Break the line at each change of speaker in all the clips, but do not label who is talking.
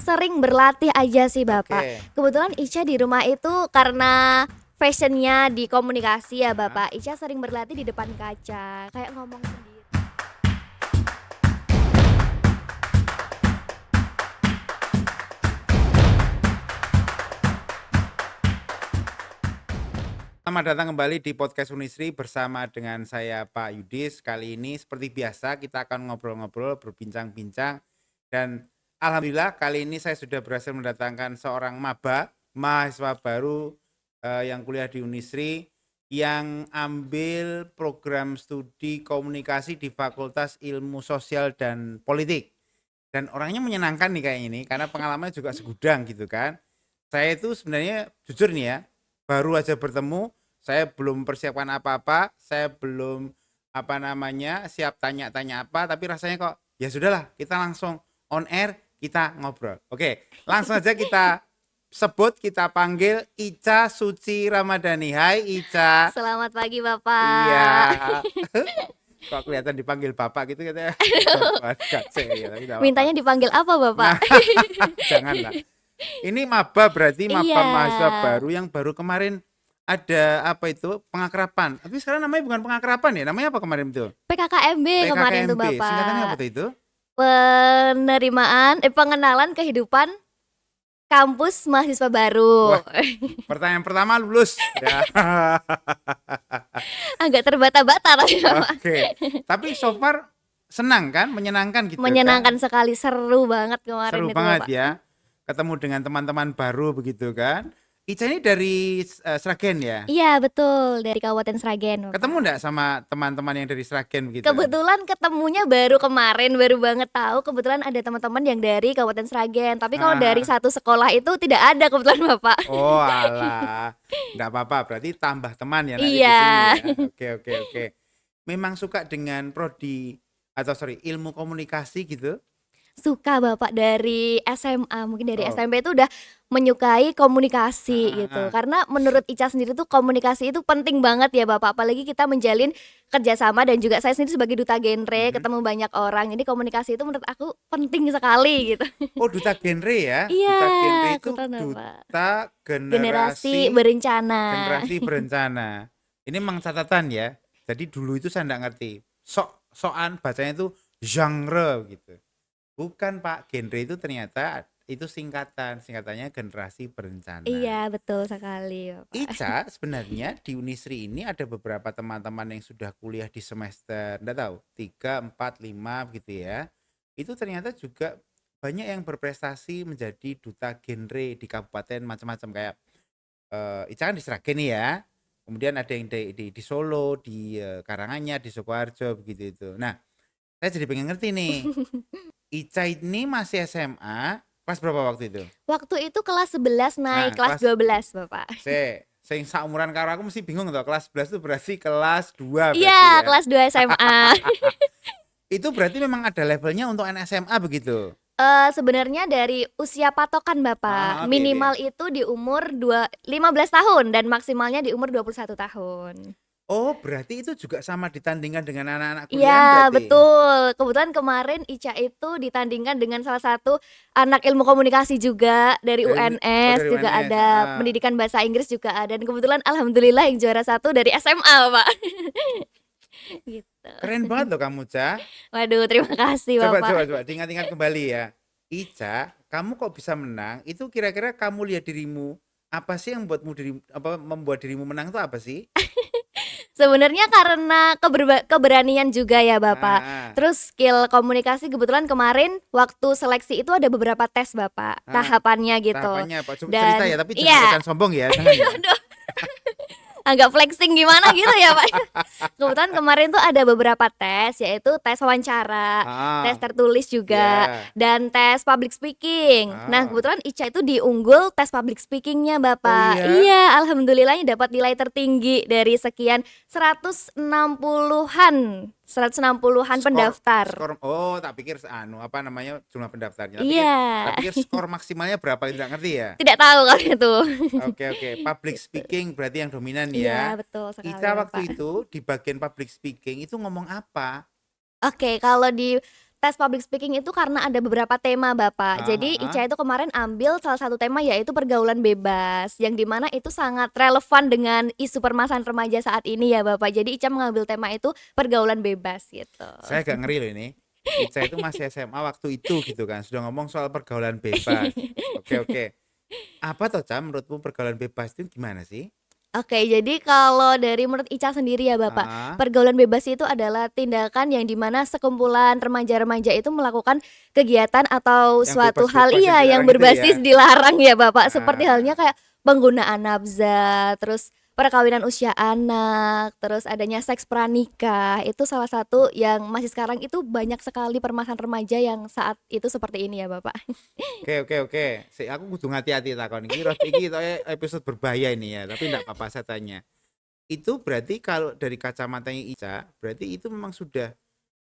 Sering berlatih aja sih Bapak.
Oke.
Kebetulan Ica di rumah itu karena passionnya di komunikasi ya
Heeh.
Bapak, Ica sering berlatih di depan kaca, kayak ngomong sendiri.
Selamat datang kembali di podcast Unisri bersama dengan saya Pak Yudis. Kali ini seperti biasa kita akan ngobrol-ngobrol, berbincang-bincang, dan alhamdulillah kali ini saya sudah berhasil mendatangkan seorang maba, mahasiswa baru yang kuliah di Unisri yang ambil program studi komunikasi di Fakultas Ilmu Sosial dan Politik. Dan orangnya menyenangkan nih kayak ini karena pengalamannya juga segudang gitu kan. Saya itu sebenarnya jujur nih ya, baru aja bertemu, saya belum persiapkan apa-apa, saya belum siap tanya-tanya apa, tapi rasanya kok ya sudahlah, kita langsung on air, kita ngobrol. Oke, langsung aja kita sebut, kita panggil Ica Suci Ramadhani. Hai Ica.
Selamat pagi
Iya.
Bapak.
Kok kelihatan dipanggil bapak gitu katanya. Bapak ya, tapi enggak apa-apa.
Mintanya dipanggil apa Bapak?
Nah, janganlah. Ini maba berarti maba
Iya,
mahasiswa baru yang baru kemarin ada apa itu pengakraban. Tapi sekarang namanya bukan pengakraban ya, namanya apa kemarin itu?
PKKMB kemarin tuh
PKKMB. Singkatannya apa
Bapak.
tuh itu?
Pengenalan kehidupan kampus mahasiswa baru.
Wah, pertanyaan pertama lulus. Ya.
Agak terbata-bata tapi Bapak.
Oke. Tapi so far senang kan, menyenangkan gitu
Menyenangkan
kan?
sekali, seru banget kemarin
Seru
itu
banget
Bapak.
ya. Ketemu dengan teman-teman baru begitu kan? Ica ini dari Sragen ya?
Iya betul, dari Kabupaten Sragen
Ketemu
Bapak.
enggak sama teman-teman yang dari Sragen begitu?
Kebetulan ketemunya baru kemarin, baru banget tahu kebetulan ada teman-teman yang dari Kabupaten Sragen. Tapi kalau dari
Ah,
satu sekolah itu tidak ada kebetulan Bapak.
oh alah, enggak apa-apa, berarti tambah teman ya nanti di
Iya.
sini ya. Oke, oke, oke. Memang suka dengan prodi atau sorry ilmu komunikasi gitu?
Suka Bapak dari SMA, mungkin dari
Oh,
SMP itu udah menyukai komunikasi
ah,
gitu.
ah.
Karena menurut Ica sendiri tuh komunikasi itu penting banget ya Bapak, apalagi kita menjalin kerjasama dan juga saya sendiri sebagai duta genre,
Mhm.
ketemu banyak orang. Jadi komunikasi itu menurut aku penting sekali gitu.
Oh, duta genre ya?
Iya,
Duta genre itu
keren Bapak.
duta
Generasi
generasi
berencana.
generasi berencana. Ini memang catatan ya. Jadi dulu itu saya enggak ngerti. Soan bacanya itu genre gitu. Bukan Pak, genre itu ternyata itu singkatannya generasi
Iya,
berencana.
betul sekali Bapak.
Ica sebenarnya di Unisri ini ada beberapa teman-teman yang sudah kuliah di semester, enggak tahu, 3, 4, 5 gitu ya. Itu ternyata juga banyak yang berprestasi menjadi duta genre di kabupaten macam-macam kayak Ica kan di Sragen nih ya. Kemudian ada yang di Solo, di Karanganyar, di Sukoharjo begitu itu. Nah, saya jadi pengen ngerti nih. Ica ini masih SMA, kelas berapa waktu itu?
Waktu itu kelas 11 naik
Nah,
kelas
kelas
12 Bapak.
sing saumuran karo aku mesti bingung tuh. Kelas 11 itu berarti kelas 2 berarti
Iya,
ya.
kelas 2 SMA.
Itu berarti memang ada levelnya untuk anak SMA begitu.
Sebenarnya dari usia patokan Bapak,
Oke, oke.
minimal itu di umur 15 tahun dan maksimalnya di umur 21 tahun.
Oh, berarti itu juga sama ditandingkan dengan anak-anak kuliahan
Iya,
berarti.
betul. Kebetulan kemarin Ica itu ditandingkan dengan salah satu anak ilmu komunikasi juga dari UNS,
Dari
juga
UNS.
ada pendidikan bahasa Inggris juga ada dan kebetulan alhamdulillah yang juara satu dari SMA, Bapak. Gitu.
Keren banget loh kamu, Ca.
Waduh, terima kasih
Coba
Bapak.
coba coba diingat-ingat kembali ya. Ica, kamu kok bisa menang? Itu kira-kira kamu lihat dirimu apa sih yang membuat dirimu menang itu apa sih?
Sebenarnya karena keberanian juga ya Bapak.
Ah,
Terus skill komunikasi kebetulan kemarin waktu seleksi itu ada beberapa tes Bapak,
ah, ah.
tahapannya gitu.
Tahapannya apa? Coba cerita
Dan
ya, tapi jangan
iya,
kelihatan sombong ya, jangan ya.
agak flexing gimana gitu ya Pak. Kebetulan kemarin tuh ada beberapa tes, yaitu tes wawancara, tes
Ah,
tertulis juga,
ya.
dan tes public speaking. Nah
Ah.
kebetulan Ica itu diunggul tes public speakingnya
Oh
Bapak.
iya?
Iya, alhamdulillahnya dapat nilai tertinggi dari sekian 160-an 160-an
Skor
pendaftar.
skor tak pikir apa namanya jumlah pendaftarnya.
Iya,
Tak pikir skor maksimalnya berapa itu enggak ngerti ya?
tidak tahu kalau itu.
Oke, oke. Public speaking berarti yang dominan
Iya,
ya.
betul sekali
Ica
Bapak.
waktu itu di bagian public speaking itu ngomong apa?
Oke, kalau di tes public speaking itu karena ada beberapa tema Bapak. Jadi
Heeh.
Ica itu kemarin ambil salah satu tema yaitu pergaulan bebas, yang dimana itu sangat relevan dengan isu permasalahan remaja saat ini ya Bapak. Jadi Ica mengambil tema itu pergaulan bebas gitu.
Saya agak ngeri loh ini. Ica itu masih SMA waktu itu gitu kan, sudah ngomong soal pergaulan bebas. Oke. Apa toh, Ca, menurutmu pergaulan bebas itu gimana sih?
Oke, jadi kalau dari menurut Ica sendiri ya Bapak,
Heeh.
pergaulan bebas itu adalah tindakan yang dimana sekumpulan remaja-remaja itu melakukan kegiatan atau
Yang
suatu hal
bebas-bebas yang
yang
dilarang itu ya?
berbasis dilarang ya Bapak. Seperti halnya
Ah,
kayak penggunaan nafza, terus perkawinan usia anak, terus adanya seks pranikah. Itu salah satu yang masih sekarang itu banyak sekali permasalahan remaja yang saat itu seperti ini ya Bapak.
oke. Aku kudu hati-hati takon iki iki toh episode berbahaya ini ya, tapi enggak apa-apa saya tanya. Itu berarti kalau dari kacamatanya Ica, berarti itu memang sudah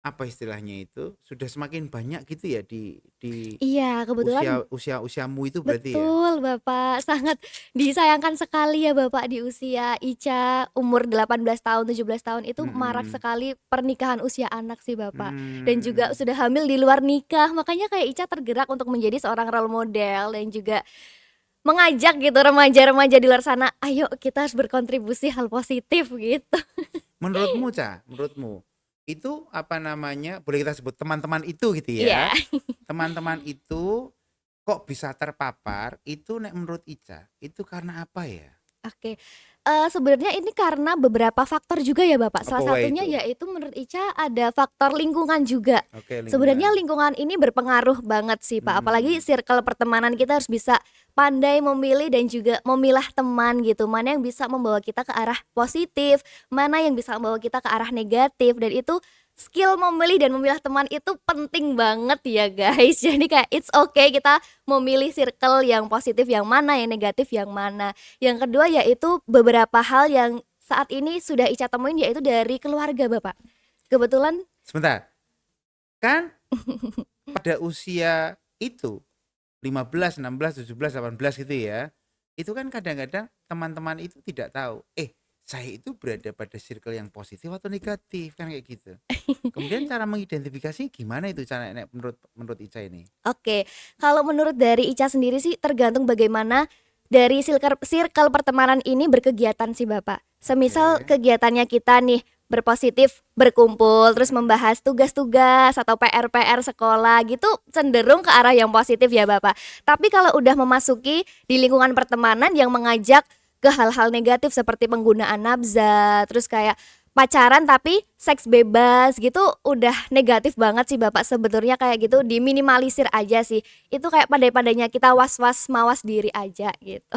apa istilahnya itu, sudah semakin banyak gitu ya di
Iya, kebetulan
usiamu itu berarti ya?
betul Bapak, sangat disayangkan sekali ya Bapak di usia Ica umur 18 tahun, 17 tahun itu marak
Mhm.
sekali pernikahan usia anak sih Bapak. Dan juga
Mmm.
sudah hamil di luar nikah, makanya kayak Ica tergerak untuk menjadi seorang role model dan juga mengajak gitu remaja-remaja di luar sana, "Ayo kita harus berkontribusi hal positif," gitu.
Menurutmu, menurutmu, itu apa namanya, boleh kita sebut teman-teman itu gitu
Iya.
ya, teman-teman itu kok bisa terpapar, itu nek menurut Ica, itu karena apa ya?
Oke, sebenarnya ini karena beberapa faktor juga ya Bapak,
Apa
salah
wae
satunya
itu?
yaitu menurut Ica ada faktor lingkungan juga.
Oke,
Sebenarnya
lingkungan.
lingkungan ini berpengaruh banget sih Pak, apalagi
Mhm.
circle pertemanan kita harus bisa pandai memilih dan juga memilah teman gitu, mana yang bisa membawa kita ke arah positif, mana yang bisa membawa kita ke arah negatif dan itu skill memilih dan memilah teman itu penting banget ya guys. Jadi kayak it's okay kita memilih circle yang positif yang mana, yang negatif yang mana. Yang kedua yaitu beberapa hal yang saat ini sudah Ica temuin yaitu dari keluarga Bapak. Kebetulan
Sebentar, kan pada usia itu 15, 16, 17, 18 gitu ya, itu kan kadang-kadang teman-teman itu tidak tahu, saya itu berada pada circle yang positif atau negatif, kan kayak gitu. Kemudian cara mengidentifikasi gimana itu cara nek menurut menurut Ica ini?
oke, kalau menurut dari Ica sendiri sih tergantung bagaimana dari circle pertemanan ini berkegiatan sih Bapak. Semisal
Oke.
kegiatannya kita nih berpositif, berkumpul, terus membahas tugas-tugas atau PR-PR sekolah gitu cenderung ke arah yang positif ya Bapak. Tapi kalau udah memasuki di lingkungan pertemanan yang mengajak ke hal-hal negatif seperti penggunaan nafza, terus kayak pacaran tapi seks bebas gitu udah negatif banget sih Bapak, sebetulnya kayak gitu diminimalisir aja sih. Itu kayak pandai-pandainya kita was-was mawas diri aja gitu.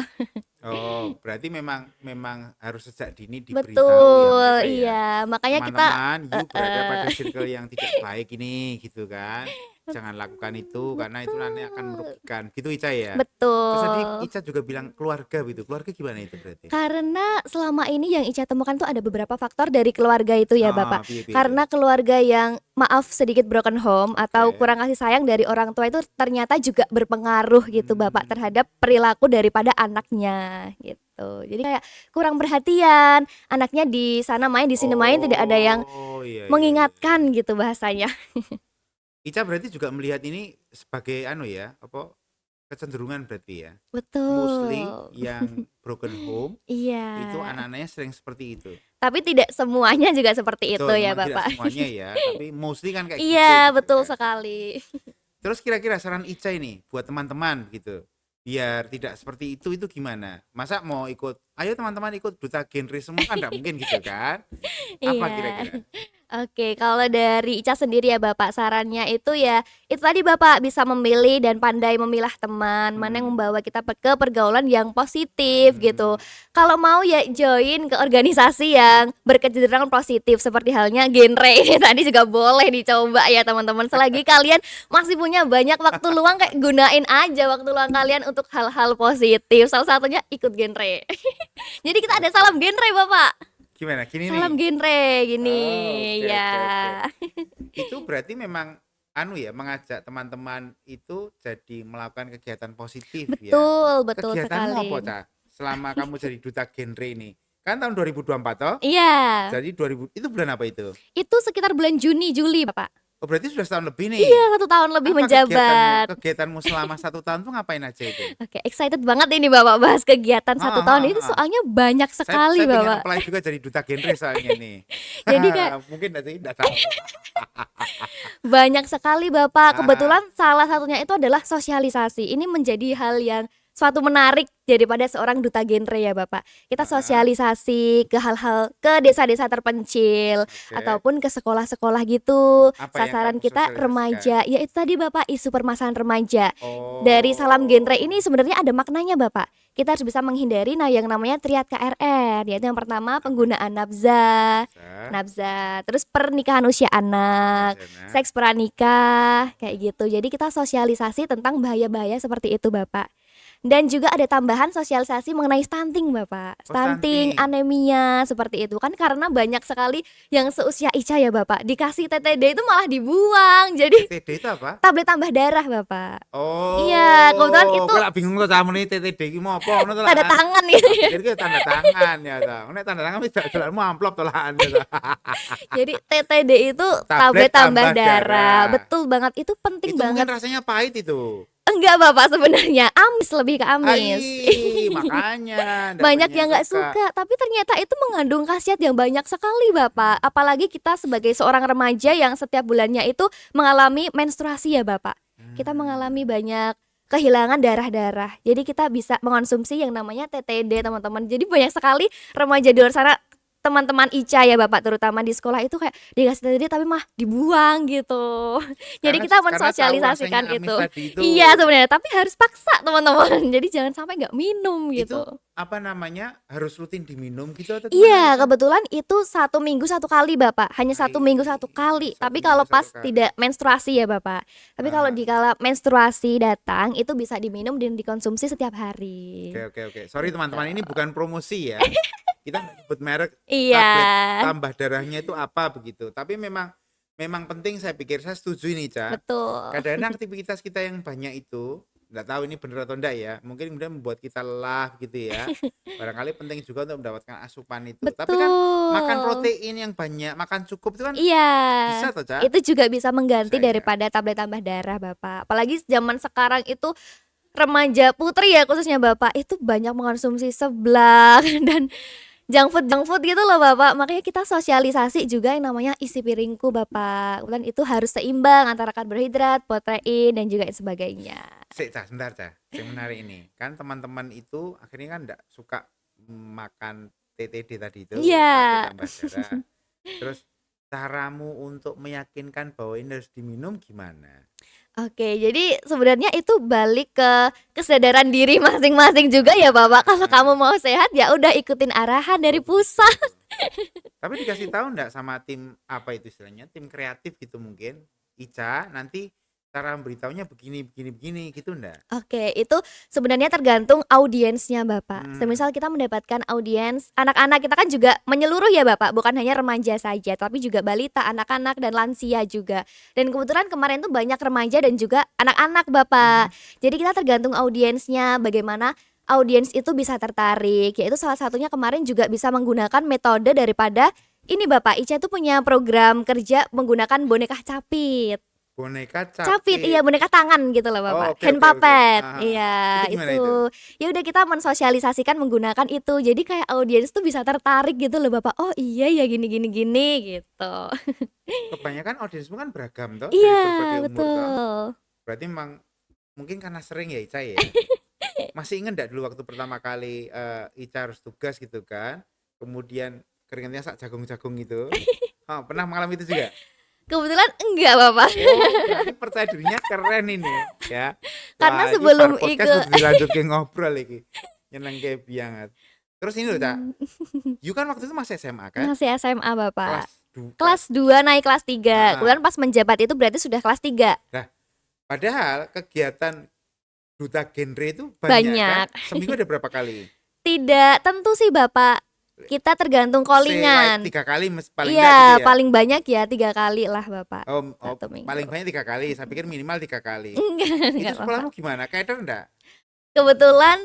Oh, berarti memang memang harus sejak dini diberitahu ya
Betul,
mereka ya.
iya makanya kita
Teman-teman, you berada pada
heeh.
circle yang tidak baik ini gitu kan. Jangan lakukan itu karena itu nanti akan
Betul,
merugikan. Gitu Ica ya. Terus tadi
betul.
Ica juga bilang keluarga gitu. Keluarga gimana itu berarti?
Karena selama ini yang Ica temukan tuh ada beberapa faktor dari keluarga itu ya
Ah,
Bapak.
piye piye itu?
Karena keluarga yang maaf sedikit broken home atau
Oke.
kurang kasih sayang dari orang tua itu ternyata juga berpengaruh gitu Bapak
Hmm.
terhadap perilaku daripada anaknya gitu. Jadi kayak kurang perhatian, anaknya di sana main, di sini main, tidak ada yang
Oh, iya.
mengingatkan gitu bahasanya.
Ica berarti juga melihat ini sebagai anu ya, apa kecenderungan berarti ya. Mostly
Betul.
yang broken home
Iya.
itu anak-anaknya sering seperti itu.
Tapi tidak semuanya juga seperti itu
Betul,
ya
memang tidak
Bapak.
semuanya ya, tapi mostly kan kayak gitu
Iya,
gitu
betul
kan.
sekali.
Terus kira-kira saran Ica ini buat teman-teman gitu, biar tidak seperti itu gimana? Masa mau ikut, ayo teman-teman ikut duta genre semua kan nggak mungkin gitu kan? Apa
Iya.
kira-kira?
Oke, kalau dari Ica sendiri ya Bapak, sarannya itu ya, itu tadi Bapak bisa memilih dan pandai memilah teman, mana yang
Hmm,
membawa kita ke pergaulan yang positif gitu.
hmm,
Kalau mau ya join ke organisasi yang berkecenderungan positif seperti halnya genre ini tadi juga boleh dicoba ya teman-teman. Selagi kalian masih punya banyak waktu luang kayak gunain aja waktu luang kalian untuk hal-hal positif. Salah satunya ikut genre. Jadi kita ada
oke.
salam genre Bapak.
Gimana? Gini nih.
Salam genre gini
Oh,
ya.
oke. Itu berarti memang anu ya, mengajak teman-teman itu jadi melakukan kegiatan positif ya.
Betul, betul
Kegiatanmu apa,
sekali.
Cak? Selama kamu jadi duta genre ini? Kan tahun 2024 toh?
Iya,
Jadi 2000 itu bulan apa itu?
itu sekitar bulan Juni, Juli, Bapak.
Oh berarti sudah setahun lebih nih.
Iya, 1 tahun lebih
Apa
menjabat.
kegiatanmu selama 1 tahun tuh ngapain aja itu?
Oke, excited banget ini Bapak bahas kegiatan 1
Heeh,
tahun
heeh,
itu
heeh.
soalnya banyak
Saya
sekali
pengen
Bapak.
apply juga jadi duta genre soalnya nih.
Jadi kayak
Mungkin nanti enggak tahu.
banyak sekali Bapak.
Ah,
Kebetulan salah satunya itu adalah sosialisasi. Ini menjadi hal yang suatu menarik daripada seorang duta genre ya Bapak. Kita
heeh,
sosialisasi ke hal-hal ke desa-desa terpencil
oke.
ataupun ke sekolah-sekolah gitu.
Apa yang
Sasaran
kamu
kita
sosialisasikan?
remaja, yaitu tadi Bapak isu permasalahan remaja. Dari salam genre
Oh,
ini sebenarnya ada maknanya Bapak. Kita harus bisa menghindari yang namanya triad KRR, yaitu yang pertama
apa itu?
penggunaan nafza,
Nafsa,
nafza, terus pernikahan usia
pernikahan
anak,
usia anak.
seks pranikah, kayak gitu. Jadi kita sosialisasi tentang bahaya-bahaya seperti itu, Bapak. Dan juga ada tambahan sosialisasi mengenai stunting, Bapak.
Oh
Stunting,
stunting.
anemia, seperti itu. Kan karena banyak sekali yang seusia Ica ya, Bapak. Dikasih TTD itu malah dibuang. Jadi
TTD itu apa?
tablet tambah darah, Bapak. Iya, kebetulan
Oh,
itu
kowe lak bingung to sampeyan TTD iki mau apa ngono to
tanda
lah.
tangan gitu
Tak
ya.
pikir ki tanda tangan ya ta. Nek tanda tangan wis dolanmu amplop to lahan ya ta.
Jadi TTD itu
Tablet
tablet tambah
tambah
darah.
darah.
Betul banget, itu penting
Itu mungkin
banget.
rasanya pahit itu.
Enggak Bapak sebenarnya, amis, lebih ke amis.
Makanya ndak
Banyak
banyak
yang
yang
nggak
suka.
suka, tapi ternyata itu mengandung khasiat yang banyak sekali Bapak. Apalagi kita sebagai seorang remaja yang setiap bulannya itu mengalami menstruasi ya Bapak. Kita mengalami
Hmm.
banyak kehilangan darah-darah. Jadi kita bisa mengonsumsi yang namanya TTD teman-teman. Jadi banyak sekali remaja di luar sana, teman-teman Ica ya Bapak, terutama di sekolah itu kayak dikasih TTD tapi mah dibuang gitu. Jadi kita
Karena tahu
mensosialisasikan
rasanya amis
itu.
tadi itu.
Iya sebenarnya, tapi harus paksa teman-teman. Jadi jangan sampai nggak minum
Itu
gitu.
apa namanya? Harus rutin diminum gitu atau gimana
Iya,
Ica?
kebetulan itu 1 minggu 1 kali, Bapak. Hanya 1 minggu 1 kali. Tapi
Satu
kalau
minggu satu
pas
kali.
tidak menstruasi ya, Bapak. Tapi kalau
Ah,
di kala menstruasi datang, itu bisa diminum dan dikonsumsi setiap
oke
hari.
oke oke. Sorry
Gitu.
teman-teman ini bukan promosi ya. Kita nggak nyebut merek
Iya,
tablet tambah darahnya itu apa begitu. Tapi memang memang penting saya pikir saya setuju ini, Ca.
betul.
Kadang-kadang aktivitas kita yang banyak itu nggak tahu ini benar atau enggak ya. Mungkin kemudian membuat kita lelah gitu ya. Barangkali penting juga untuk mendapatkan asupan itu. Tapi kan makan
Betul.
protein yang banyak, makan cukup itu kan
Iya.
bisa toh, Ca?
Itu juga bisa mengganti
Bisa ya.
daripada tablet tambah darah, Bapak. Apalagi zaman sekarang itu remaja putri ya khususnya Bapak, itu banyak mengonsumsi seblak dan junk food gitu loh Bapak. Makanya kita sosialisasi juga yang namanya isi piringku Bapak. Kemudian itu harus seimbang antara karbohidrat, protein dan juga sebagainya.
Sik, Ca, sebentar, Ca. Yang menarik ini. Kan teman-teman itu akhirnya kan enggak suka makan TTD tadi itu, tablet
Iya.
tambah darah. Terus caramu untuk meyakinkan bahwa ini harus diminum gimana?
Oke, jadi sebenarnya itu balik ke kesadaran diri masing-masing juga ya Bapak. Kalau kamu
Heeh.
mau sehat ya udah ikutin arahan
Oh
dari
begitu.
pusat.
Tapi dikasih tahu enggak sama tim apa itu istilahnya, tim kreatif gitu mungkin, Ica nanti cara memberitahunya begini begini begini gitu enggak?
Oke, itu sebenarnya tergantung audiensnya Bapak.
Hmm,
Semisal kita mendapatkan audiens anak-anak, kita kan juga menyeluruh ya Bapak, bukan hanya remaja saja, tapi juga balita, anak-anak dan lansia juga. Dan kebetulan kemarin tuh banyak remaja dan juga anak-anak Bapak.
mhm.
Jadi kita tergantung audiensnya, bagaimana audiens itu bisa tertarik. Yaitu salah satunya kemarin juga bisa menggunakan metode daripada ini Bapak, Ica tuh punya program kerja menggunakan boneka capit.
Boneka
Capit, iya
capit.
boneka tangan gitu loh
Oh,
Bapak,
oke
hand
oke oke.
puppet,
Ah, ah. Itu
iya
gimana itu?
itu. Ya udah kita mensosialisasikan menggunakan itu, jadi kayak audiens tuh bisa tertarik gitu loh Bapak, oh iya ya gini gini gini gitu.
Kebanyakan audiensmu kan beragam toh
Iya
dari berbagai umur toh.
betul.
Berarti memang mungkin karena sering ya Ica ya. Masih ingat enggak dulu waktu pertama kali Ica harus tugas gitu kan. Kemudian keringetnya sak jagung-jagung gitu. Oh, pernah mengalami itu juga?
Kebetulan enggak Bapak,
Oh, berarti percaya dirinya keren ini ya.
karena
Wah, ini bar
sebelum
podcast
ikut
kudu dilanjutke ngobrol iki. Nyenengke banget. Terus ini loh, Cak. You kan waktu itu masih SMA kan?
masih SMA Bapak,
Kelas du kelas
kelas 2 naik kelas 3.
heeh.
Kebetulan pas menjabat itu berarti sudah kelas 3.
Nah, padahal kegiatan duta genre itu banyak kan?
Banyak.
Seminggu ada berapa kali?
Tidak tentu sih Bapak, kita tergantung
Say like
callingan.
3 kali paling enggak gitu
Iya,
ya?
paling banyak ya 3 kali lah Bapak,
Oh, oh,
1 minggu.
paling banyak 3 kali. Saya pikir minimal 3 kali. Itu
Enggak Bapak.
sekolahmu gimana? Keder enggak?
Kebetulan,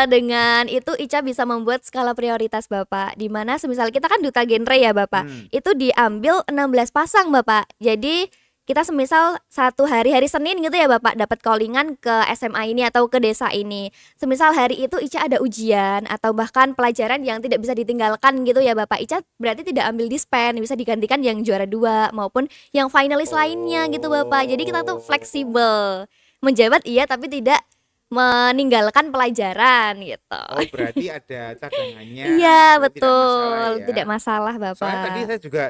dengan itu Ica bisa membuat skala prioritas Bapak, di mana semisal kita kan duta genre ya Bapak,
Hmm.
itu diambil 16 pasang Bapak. Jadi kita semisal satu hari Senin gitu ya Bapak dapat callingan ke SMA ini atau ke desa ini. Semisal hari itu Ica ada ujian atau bahkan pelajaran yang tidak bisa ditinggalkan gitu ya Bapak. Ica berarti tidak ambil dispen, bisa digantikan yang juara 2 maupun yang finalis lainnya gitu Bapak. Jadi kita tuh
Oh.
fleksibel. Menjabat iya tapi tidak meninggalkan pelajaran gitu.
Oh, berarti ada cadangannya.
Iya
Berarti tidak masalah
betul,
ya.
tidak masalah
Soalnya tadi
Bapak.
saya juga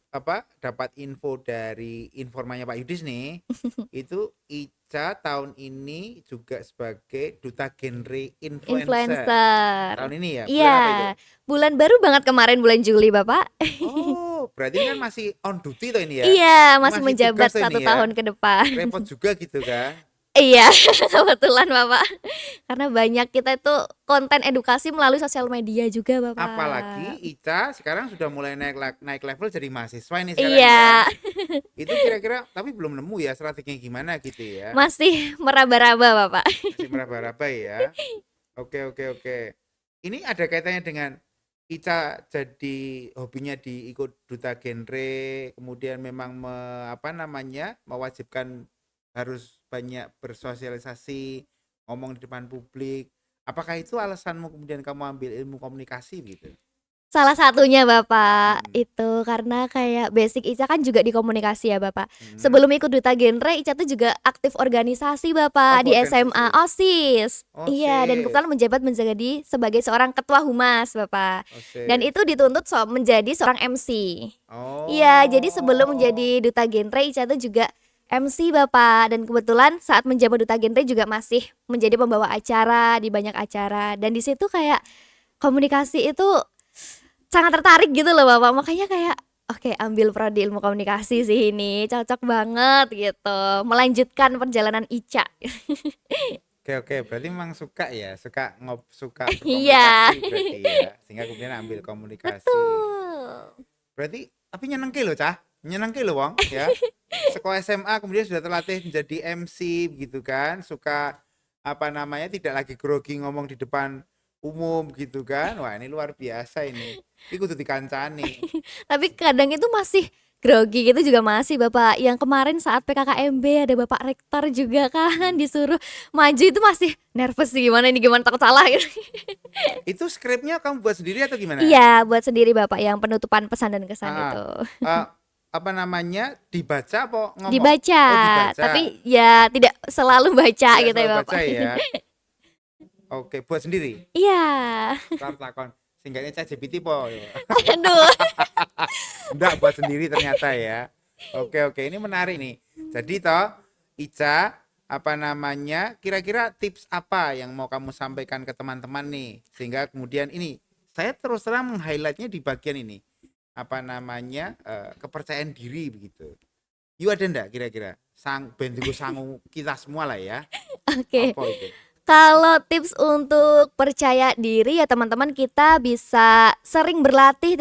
dapat info dari informannya Pak Yudis nih. Itu Ica tahun ini juga sebagai duta genre influencer.
Influencer.
Tahun ini ya. Bulan
Iya,
apa itu?
bulan baru banget kemarin bulan Juli Bapak.
Oh, berarti ini kan masih on duty tuh ini ya.
Iya,
Ini
masih
masih
menjabat
tugas tuh
1
ini ya.
tahun ke depan.
Repot juga gitu kan.
Iya, kebetulan Bapak. Karena banyak kita itu konten edukasi melalui sosial media juga Bapak.
Apalagi Ica sekarang sudah mulai naik level jadi mahasiswa ini sekarang
Iya,
ya. Itu kira-kira tapi belum nemu ya strateginya gimana gitu ya.
masih meraba-raba Bapak.
Masih meraba-raba ya. Oke. Ini ada kaitannya dengan Ica jadi hobinya ikut duta genre, kemudian memang mewajibkan harus banyak bersosialisasi, ngomong di depan publik. Apakah itu alasanmu kemudian kamu ambil ilmu komunikasi gitu?
Salah satunya Bapak,
Hmm.
itu karena kayak basic Ica kan juga di komunikasi ya Bapak.
Hmm.
Sebelum ikut duta genre, Ica tuh juga aktif organisasi
Oh,
Bapak di
organisasi.
SMA, OSIS. Iya, dan
OSIS.
kebetulan menjabat menjadi sebagai seorang ketua humas Bapak. Dan
OSIS.
itu dituntut menjadi seorang MC.
Oh.
Iya, jadi sebelum menjadi duta genre, Ica tuh juga MC Bapak. Dan kebetulan saat menjabat duta genre juga masih menjadi pembawa acara di banyak acara. Dan di situ kayak komunikasi itu sangat tertarik gitu loh Bapak, makanya kayak oke ambil prodi ilmu komunikasi sih ini, cocok banget gitu, melanjutkan perjalanan Ica.
Oke, berarti memang suka ya, suka
Iya.
berkomunikasi berarti ya, sehingga kemudian ambil komunikasi.
Betul.
Berarti tapi nyenengke loh Cah, nyenengke loh Wong ya. Sekolah SMA kemudian sudah terlatih menjadi MC gitu kan, suka tidak lagi grogi ngomong di depan umum gitu kan. Wah, ini luar biasa ini. Ini kudu dikancani.
Tapi kadang itu masih grogi gitu juga masih Bapak. Yang kemarin saat PKKMB ada Bapak Rektor juga kan disuruh maju itu masih nervous sih, gimana ini, gimana takut salah gitu.
Itu skripnya kamu buat sendiri atau gimana?
Iya, buat sendiri Bapak yang penutupan pesan dan kesan
Ah,
itu.
dibaca apa ngomong?
Dibaca,
Oh, dibaca.
tapi ya tidak selalu baca
Tidak
gitu ya
selalu
Bapak.
baca ya. Oke, buat sendiri.
Iya.
Ntar takon. Singkatnya ChatGPT po.
Aduh.
Enggak, buat sendiri ternyata ya. Oke, ini menarik nih. Jadi toh Ica kira-kira tips apa yang mau kamu sampaikan ke teman-teman nih sehingga kemudian ini saya terus terang meng-highlightnya di bagian ini kepercayaan diri begitu. Yuk ada enggak kira-kira bentuk sangu kita semua lah ya.
Oke.
Apa itu?
Kalau tips untuk percaya diri ya teman-teman, kita bisa sering berlatih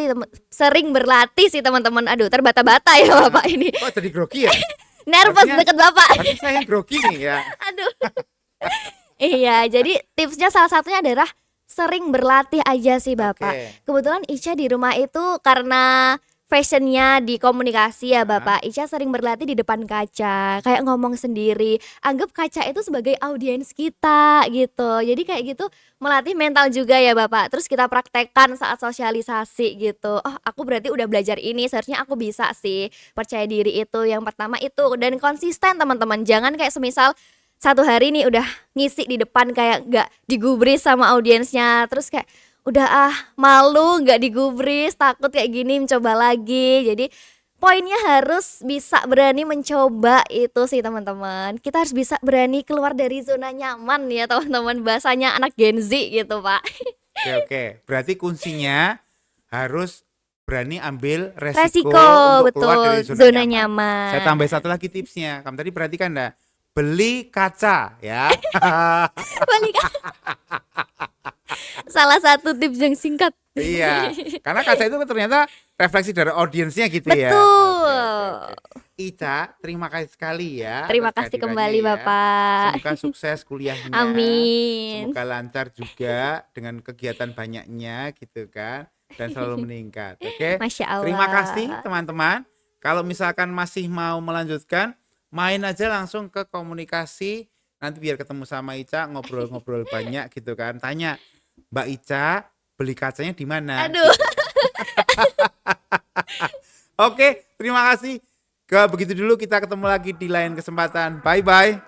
sih teman-teman. Aduh, terbata-bata ya Bapak ini.
Kok jadi grogi ya?
Nervous
Artinya-
deket Bapak.
Berarti saya yang grogi nih ya.
Aduh. Iya, jadi tipsnya salah satunya adalah sering berlatih aja sih Bapak.
Oke.
Kebetulan Ica di rumah itu karena fashionnya di komunikasi ya Bapak, Ica sering berlatih di depan kaca, kayak ngomong sendiri. Anggap kaca itu sebagai audiens kita gitu. Jadi kayak gitu melatih mental juga ya Bapak. Terus kita praktekkan saat sosialisasi gitu. Oh, aku berarti udah belajar ini, seharusnya aku bisa sih. Percaya diri itu yang pertama itu, dan konsisten teman-teman. Jangan kayak semisal satu hari nih udah ngisi di depan kayak gak digubris sama audiensnya, terus kayak udah malu gak digubris, takut kayak gini, mencoba lagi. Jadi poinnya harus bisa berani mencoba itu sih teman-teman. Kita harus bisa berani keluar dari zona nyaman ya teman-teman, bahasanya anak Gen Z gitu Pak.
Oke. Berarti kuncinya harus berani ambil resiko
Resiko,
untuk keluar
betul,
dari
zona
zona nyaman.
nyaman.
Saya tambah satu lagi tipsnya. Kamu tadi perhatikan enggak? Beli kaca ya.
Balik. Salah satu tips yang singkat.
Iya. Karena kaca itu ternyata refleksi dari audiensnya gitu ya.
Betul.
Oke. Ica, terima kasih sekali ya.
Terima
atas
kasih
kehadirannya
kembali
ya.
Bapak.
Semoga sukses kuliahnya.
Amin.
Semoga lancar juga dengan kegiatan banyaknya gitu kan, dan selalu meningkat. Oke.
Masya Allah.
Terima kasih teman-teman. Kalau misalkan masih mau melanjutkan, main aja langsung ke komunikasi, nanti biar ketemu sama Ica, ngobrol-ngobrol banyak gitu kan. Tanya, Mbak Ica, beli kacanya di mana?
Aduh.
Oke, terima kasih. Begitu dulu, kita ketemu lagi di lain kesempatan. Bye-bye.